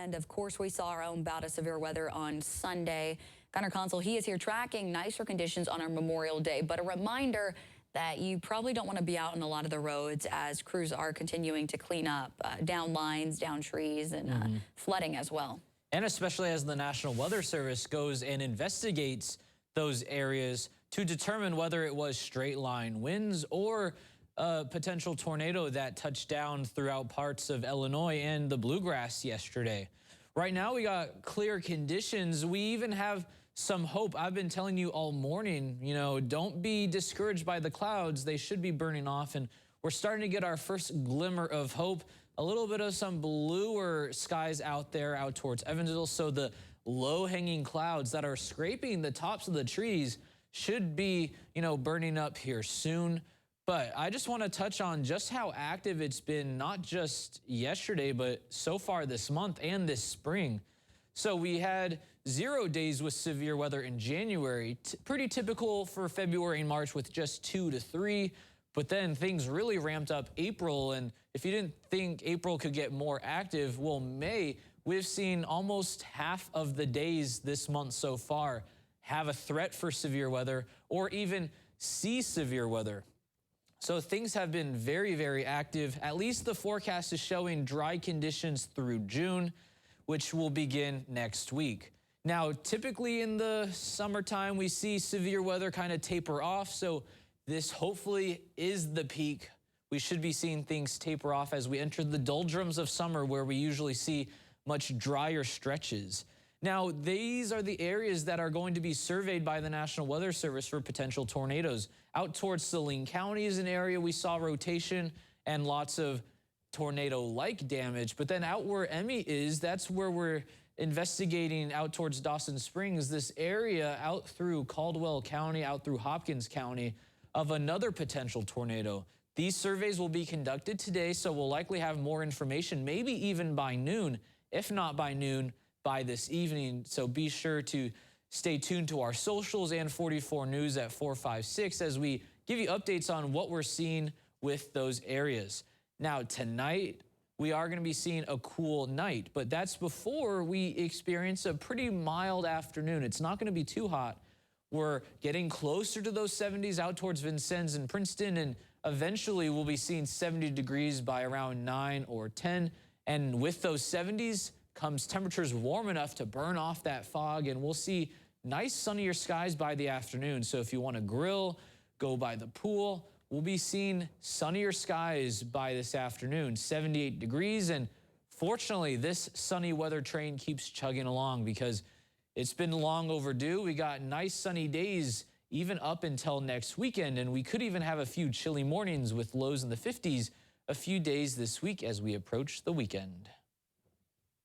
And of course, we saw our own bout of severe weather on Sunday. Gunnar Consul, he is here tracking nicer conditions on our Memorial Day. But a reminder that you probably don't want to be out on a lot of the roads as crews are continuing to clean up down lines, down trees, and flooding as well. And especially as the National Weather Service goes and investigates those areas to determine whether it was straight line winds or a potential tornado that touched down throughout parts of Illinois and the bluegrass yesterday. Right now we got clear conditions. We even have some hope. I've been telling you all morning, don't be discouraged by the clouds. They should be burning off, and we're starting to get our first glimmer of hope. A little bit of some bluer skies out there out towards Evansville. So the low-hanging clouds that are scraping the tops of the trees should be, burning up here soon. But I just want to touch on just how active it's been, not just yesterday, but so far this month and this spring. So we had 0 days with severe weather in January, pretty typical for February and March with just 2 to 3. But then things really ramped up April. And if you didn't think April could get more active, well, May, we've seen almost half of the days this month so far have a threat for severe weather or even see severe weather. So things have been very, very active. At least the forecast is showing dry conditions through June, which will begin next week. Now, typically in the summertime, we see severe weather kind of taper off. So this hopefully is the peak. We should be seeing things taper off as we enter the doldrums of summer, where we usually see much drier stretches. Now, these are the areas that are going to be surveyed by the National Weather Service for potential tornadoes. Out towards Saline County is an area we saw rotation and lots of tornado-like damage. But then out where Emmy is, that's where we're investigating out towards Dawson Springs, this area out through Caldwell County, out through Hopkins County, of another potential tornado. These surveys will be conducted today, so we'll likely have more information, maybe even by noon, if not by noon, by this evening. So be sure to stay tuned to our socials and 44 News at 456 as we give you updates on what we're seeing with those areas. Now, tonight, we are going to be seeing a cool night, but that's before we experience a pretty mild afternoon. It's not going to be too hot. We're getting closer to those 70s out towards Vincennes and Princeton, and eventually we'll be seeing 70 degrees by around 9 or 10. And with those 70s comes temperatures warm enough to burn off that fog, and we'll see nice sunnier skies by the afternoon. So if you want to grill, go by the pool, we'll be seeing sunnier skies by this afternoon, 78 degrees. And fortunately, this sunny weather train keeps chugging along because it's been long overdue. We got nice sunny days even up until next weekend, and we could even have a few chilly mornings with lows in the 50s a few days this week as we approach the weekend.